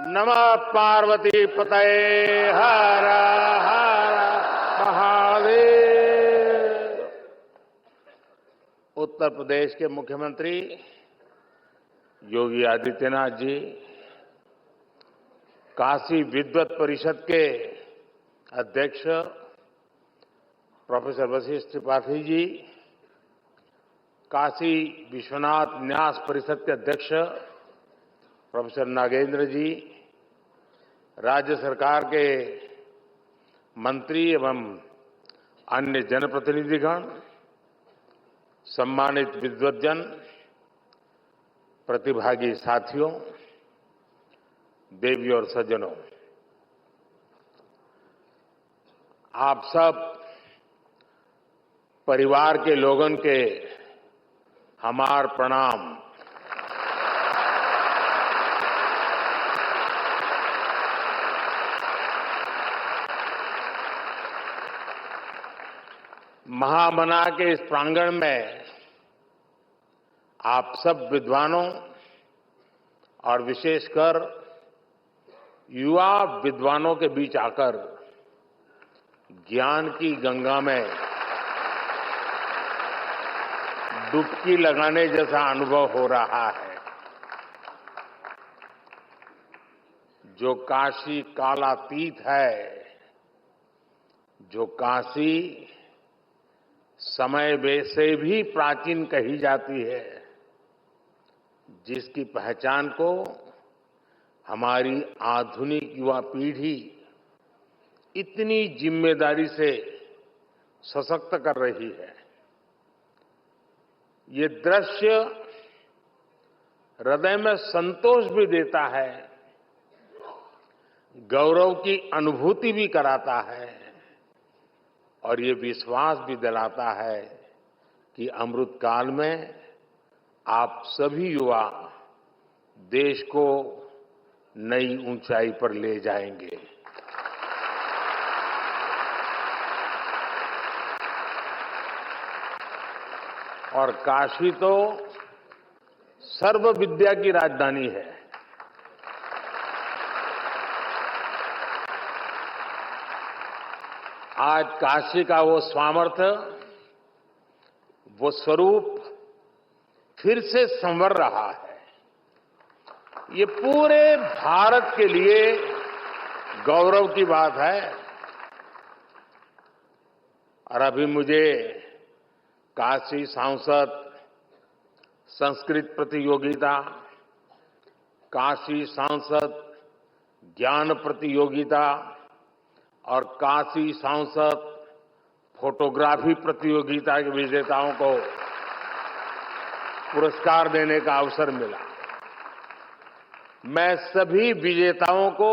नमः पार्वती पतये हर हर महादेव। उत्तर प्रदेश के मुख्यमंत्री योगी आदित्यनाथ जी, काशी विद्वत परिषद के अध्यक्ष प्रोफेसर वशिष्ठ त्रिपाठी जी, काशी विश्वनाथ न्यास परिषद के अध्यक्ष प्रोफेसर नागेंद्र जी, राज्य सरकार के मंत्री एवं अन्य जनप्रतिनिधिगण, सम्मानित विद्वद्जन, प्रतिभागी साथियों, देवी और सज्जनों, आप सब परिवार के लोगों के हमार प्रणाम। महामना के इस प्रांगण में आप सब विद्वानों और विशेषकर युवा विद्वानों के बीच आकर ज्ञान की गंगा में डुबकी लगाने जैसा अनुभव हो रहा है। जो काशी कालातीत है, जो काशी समय से भी प्राचीन कही जाती है, जिसकी पहचान को हमारी आधुनिक युवा पीढ़ी इतनी जिम्मेदारी से सशक्त कर रही है, ये दृश्य हृदय में संतोष भी देता है, गौरव की अनुभूति भी कराता है और ये विश्वास भी दिलाता है कि अमृत काल में आप सभी युवा देश को नई ऊंचाई पर ले जाएंगे। और काशी तो सर्व विद्या की राजधानी है। आज काशी का वो सामर्थ्य, वो स्वरूप फिर से संवर रहा है। ये पूरे भारत के लिए गौरव की बात है। और अभी मुझे काशी सांसद संस्कृत प्रतियोगिता, काशी सांसद ज्ञान प्रतियोगिता और काशी सांसद फोटोग्राफी प्रतियोगिता के विजेताओं को पुरस्कार देने का अवसर मिला। मैं सभी विजेताओं को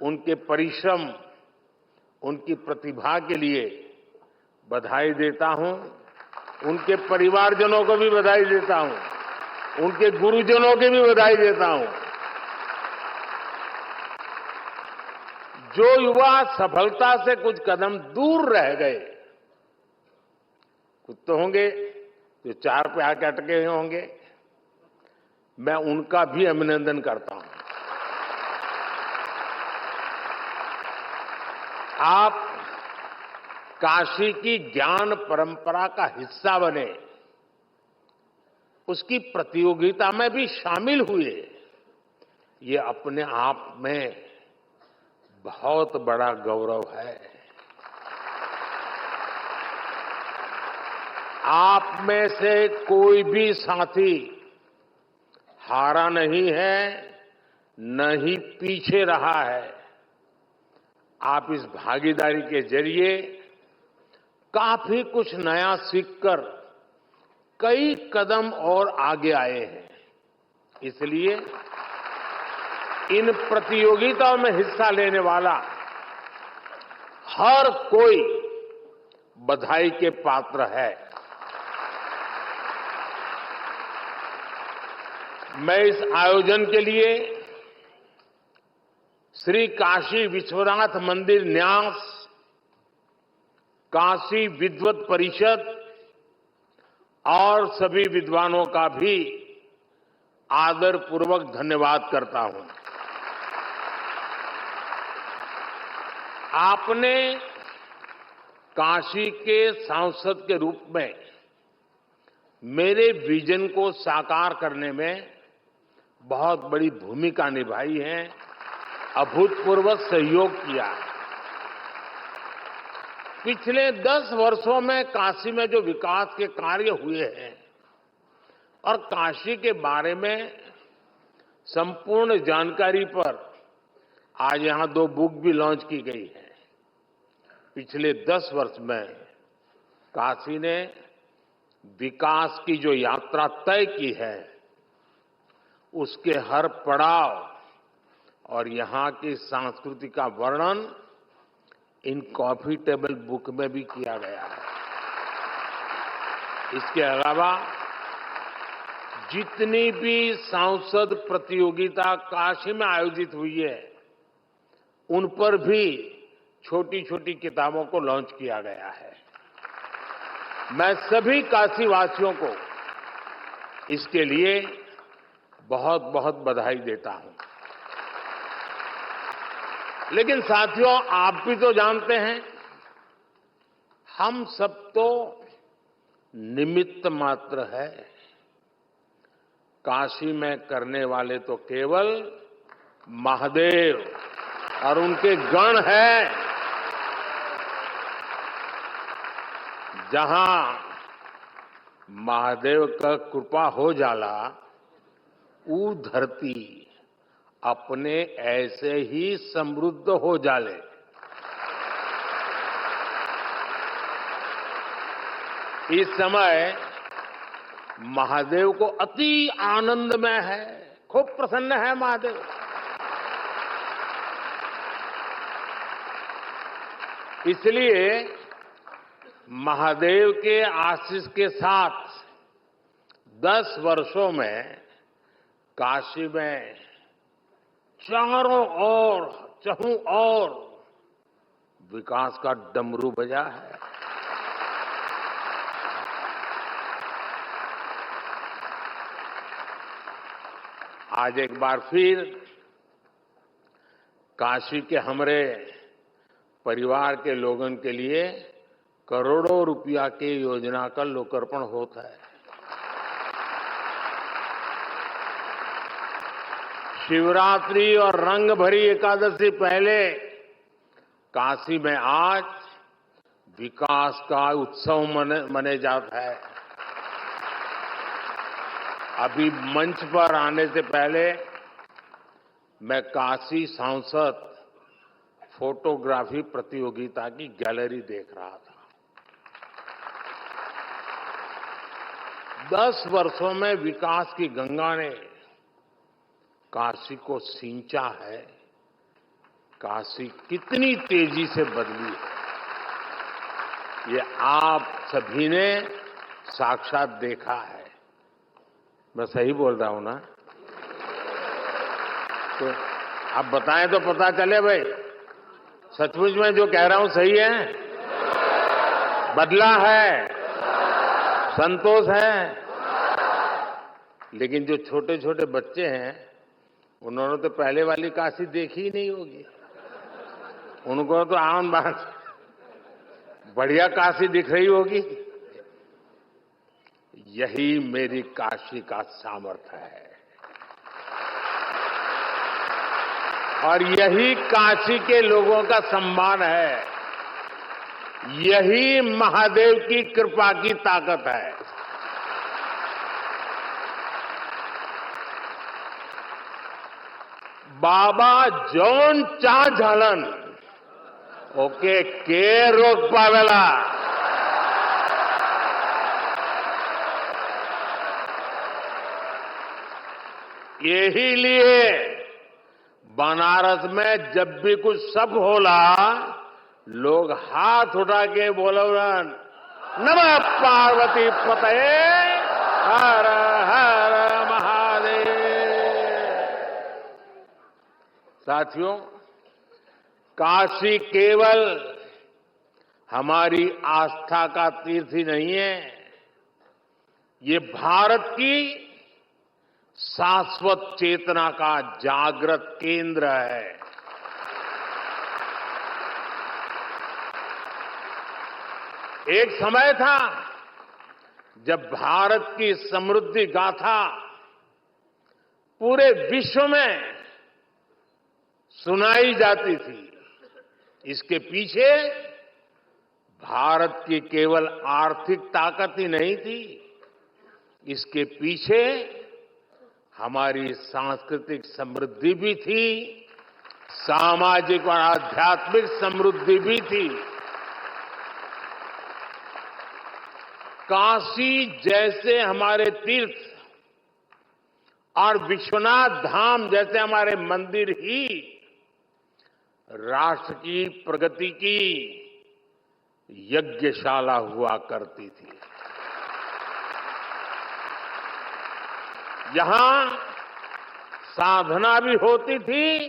उनके परिश्रम, उनकी प्रतिभा के लिए बधाई देता हूं। उनके परिवारजनों को भी बधाई देता हूं, उनके गुरुजनों की भी बधाई देता हूं। जो युवा सफलता से कुछ कदम दूर रह गए, कुछ तो होंगे जो 4 पे आके अटके हुए होंगे, मैं उनका भी अभिनंदन करता हूं। आप काशी की ज्ञान परंपरा का हिस्सा बने, उसकी प्रतियोगिता में भी शामिल हुए, ये अपने आप में बहुत बड़ा गौरव है। आप में से कोई भी साथी हारा नहीं है, न ही पीछे रहा है। आप इस भागीदारी के जरिए काफी कुछ नया सीखकर कई कदम और आगे आए हैं। इसलिए इन प्रतियोगिताओं में हिस्सा लेने वाला हर कोई बधाई के पात्र है। मैं इस आयोजन के लिए श्री काशी विश्वनाथ मंदिर न्यास, काशी विद्वत परिषद और सभी विद्वानों का भी आदरपूर्वक धन्यवाद करता हूं। आपने काशी के सांसद के रूप में मेरे विजन को साकार करने में बहुत बड़ी भूमिका निभाई है, अभूतपूर्व सहयोग किया है। पिछले 10 वर्षों में काशी में जो विकास के कार्य हुए हैं और काशी के बारे में संपूर्ण जानकारी पर आज यहां 2 बुक भी लॉन्च की गई है। पिछले 10 वर्ष में काशी ने विकास की जो यात्रा तय की है, उसके हर पड़ाव और यहां की संस्कृति का वर्णन इन कॉफी टेबल बुक में भी किया गया है। इसके अलावा जितनी भी सांसद प्रतियोगिता काशी में आयोजित हुई है, उन पर भी छोटी छोटी किताबों को लॉन्च किया गया है। मैं सभी काशीवासियों को इसके लिए बहुत बहुत बधाई देता हूं। लेकिन साथियों, आप भी तो जानते हैं, हम सब तो निमित्त मात्र है। काशी में करने वाले तो केवल महादेव और उनके गण हैं। जहां महादेव का कृपा हो जाला, ऊ धरती अपने ऐसे ही समृद्ध हो जाले। इस समय महादेव को अति आनंद में है, खूब प्रसन्न है महादेव। इसलिए महादेव के आशीष के साथ 10 वर्षों में काशी में चारों ओर विकास का डमरू बजा है। आज एक बार फिर काशी के हमारे परिवार के लोगों के लिए करोड़ों रुपया की योजना का लोकार्पण होता है। शिवरात्रि और रंग भरी एकादशी पहले काशी में आज विकास का उत्सव मने जाता है। अभी मंच पर आने से पहले मैं काशी सांसद फोटोग्राफी प्रतियोगिता की गैलरी देख रहा था। 10 वर्षों में विकास की गंगा ने काशी को सींचा है। काशी कितनी तेजी से बदली है, ये आप सभी ने साक्षात देखा है। मैं सही बोल रहा हूं ना? तो आप बताएं तो पता चले भाई, सचमुच में जो कह रहा हूं सही है? बदला है, संतोष है। लेकिन जो छोटे छोटे बच्चे हैं, उन्होंने तो पहले वाली काशी देखी ही नहीं होगी। उनको तो आम बात बढ़िया काशी दिख रही होगी। यही मेरी काशी का सामर्थ्य है और यही काशी के लोगों का सम्मान है। यही महादेव की कृपा की ताकत है। बाबा जौन चा झालन ओके के रोक पावेला। यही लिए बनारस में जब भी कुछ सब होला, लोग हाथ उठा के बोलन, नमः पार्वती पतये हर हर महादेव। साथियों, काशी केवल हमारी आस्था का तीर्थ ही नहीं है, ये भारत की शाश्वत चेतना का जागृत केंद्र है। एक समय था जब भारत की समृद्धि गाथा पूरे विश्व में सुनाई जाती थी। इसके पीछे भारत की केवल आर्थिक ताकत ही नहीं थी, इसके पीछे हमारी सांस्कृतिक समृद्धि भी थी, सामाजिक और आध्यात्मिक समृद्धि भी थी। काशी जैसे हमारे तीर्थ और विश्वनाथ धाम जैसे हमारे मंदिर ही राष्ट्र की प्रगति की यज्ञशाला हुआ करती थी। यहां साधना भी होती थी,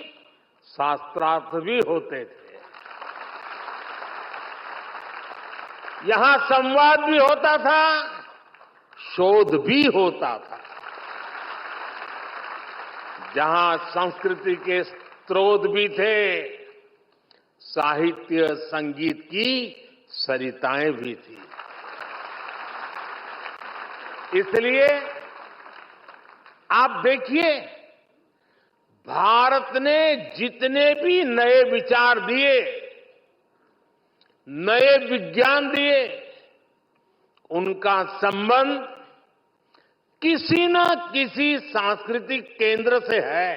शास्त्रार्थ भी होते थे। यहां संवाद भी होता था, शोध भी होता था। जहां संस्कृति के स्रोत भी थे, साहित्य संगीत की सरिताएं भी थी। इसलिए आप देखिए, भारत ने जितने भी नए विचार दिए, नए विज्ञान दिए, उनका संबंध किसी न किसी सांस्कृतिक केंद्र से है।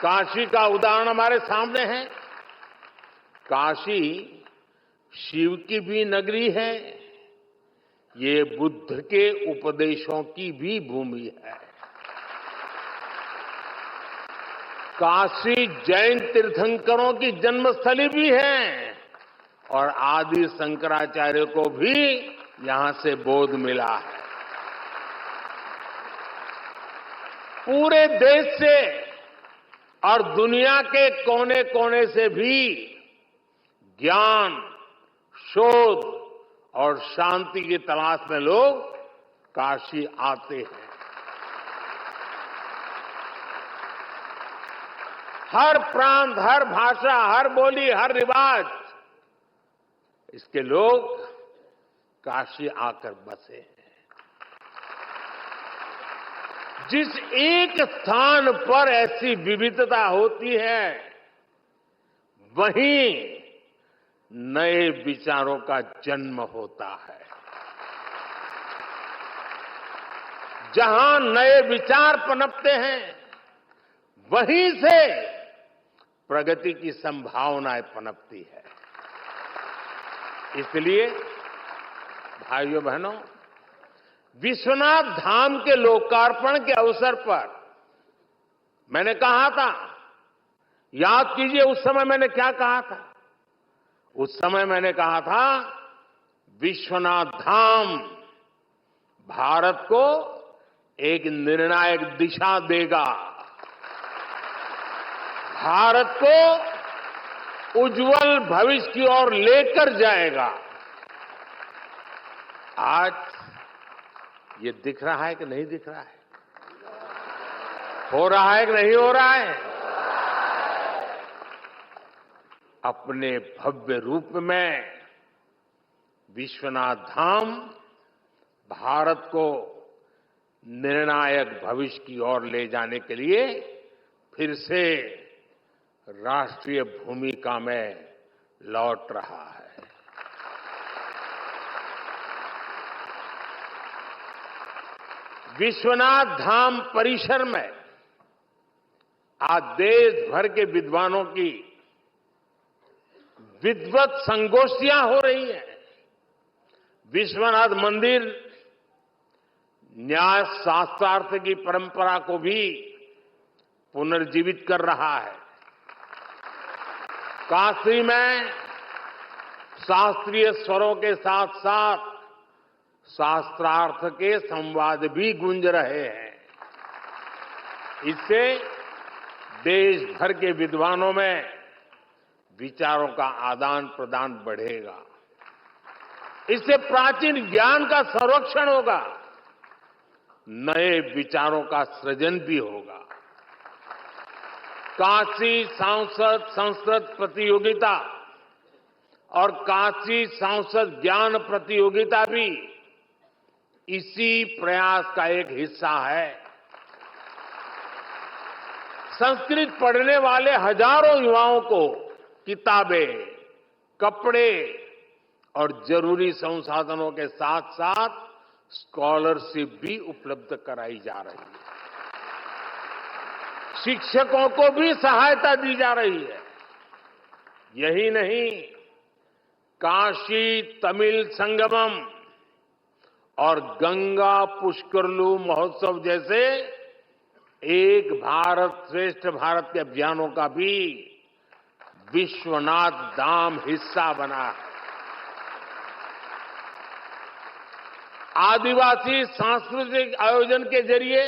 काशी का उदाहरण हमारे सामने है। काशी शिव की भी नगरी है, ये बुद्ध के उपदेशों की भी भूमि है। काशी जैन तीर्थंकरों की जन्मस्थली भी है और आदि शंकराचार्य को भी यहां से बोध मिला है। पूरे देश से और दुनिया के कोने कोने से भी ज्ञान, शोध और शांति की तलाश में लोग काशी आते हैं। हर प्रांत, हर भाषा, हर बोली, हर रिवाज, इसके लोग काशी आकर बसे हैं। जिस एक स्थान पर ऐसी विविधता होती है, वहीं नए विचारों का जन्म होता है। जहां नए विचार पनपते हैं, वहीं से प्रगति की संभावनाएं पनपती है। इसलिए भाइयों बहनों, विश्वनाथ धाम के लोकार्पण के अवसर पर मैंने कहा था, याद कीजिए उस समय मैंने क्या कहा था। उस समय मैंने कहा था, विश्वनाथ धाम भारत को एक निर्णायक दिशा देगा, भारत को उज्जवल भविष्य की ओर लेकर जाएगा। आज ये दिख रहा है कि नहीं दिख रहा है? हो रहा है कि नहीं हो रहा है? अपने भव्य रूप में विश्वनाथ धाम भारत को निर्णायक भविष्य की ओर ले जाने के लिए फिर से राष्ट्रीय भूमिका में लौट रहा है। विश्वनाथ धाम परिसर में आज देश भर के विद्वानों की विद्वत संगोष्ठियां हो रही हैं। विश्वनाथ मंदिर न्याय शास्त्रार्थ की परंपरा को भी पुनर्जीवित कर रहा है। काशी में शास्त्रीय स्वरों के साथ साथ शास्त्रार्थ के संवाद भी गूंज रहे हैं। इससे देश भर के विद्वानों में विचारों का आदान प्रदान बढ़ेगा। इससे प्राचीन ज्ञान का संरक्षण होगा, नए विचारों का सृजन भी होगा। काशी संस्कृत प्रतियोगिता और काशी सांसद ज्ञान प्रतियोगिता भी इसी प्रयास का एक हिस्सा है। संस्कृत पढ़ने वाले हजारों युवाओं को किताबें, कपड़े और जरूरी संसाधनों के साथ साथ स्कॉलरशिप भी उपलब्ध कराई जा रही है। शिक्षकों को भी सहायता दी जा रही है। यही नहीं, काशी तमिल संगमम और गंगा पुष्करलू महोत्सव जैसे एक भारत श्रेष्ठ भारत के अभियानों का भी विश्वनाथ धाम हिस्सा बना है। आदिवासी सांस्कृतिक आयोजन के जरिए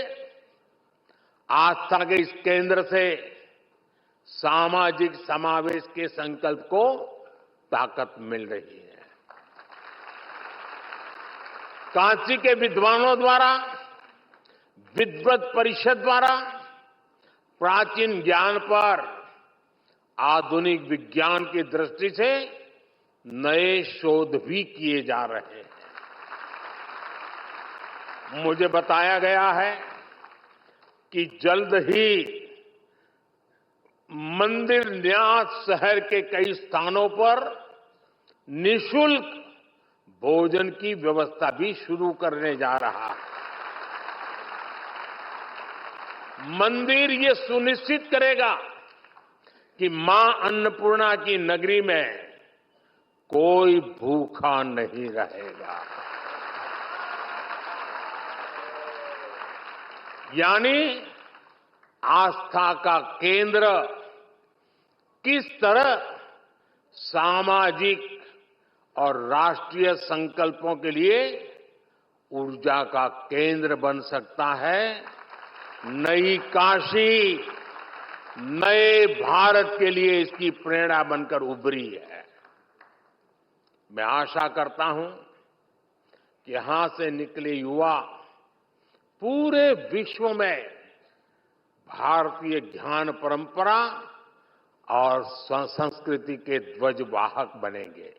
आस्था के इस केंद्र से सामाजिक समावेश के संकल्प को ताकत मिल रही है। काशी के विद्वानों द्वारा, विद्वत परिषद द्वारा प्राचीन ज्ञान पर आधुनिक विज्ञान की दृष्टि से नए शोध भी किए जा रहे हैं। मुझे बताया गया है कि जल्द ही मंदिर न्यास शहर के कई स्थानों पर निःशुल्क भोजन की व्यवस्था भी शुरू करने जा रहा है। मंदिर ये सुनिश्चित करेगा कि मां अन्नपूर्णा की नगरी में कोई भूखा नहीं रहेगा। यानी आस्था का केंद्र किस तरह सामाजिक और राष्ट्रीय संकल्पों के लिए ऊर्जा का केंद्र बन सकता है। नई काशी नए भारत के लिए इसकी प्रेरणा बनकर उभरी है। मैं आशा करता हूं कि यहां से निकले युवा पूरे विश्व में भारतीय ज्ञान परंपरा और संस्कृति के ध्वजवाहक बनेंगे।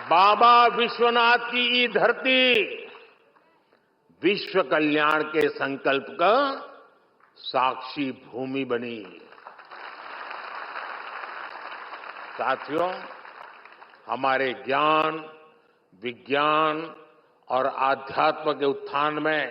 बाबा विश्वनाथ की ये धरती विश्व कल्याण के संकल्प का साक्षी भूमि बनी। साथियों, हमारे ज्ञान, विज्ञान और आध्यात्म के उत्थान में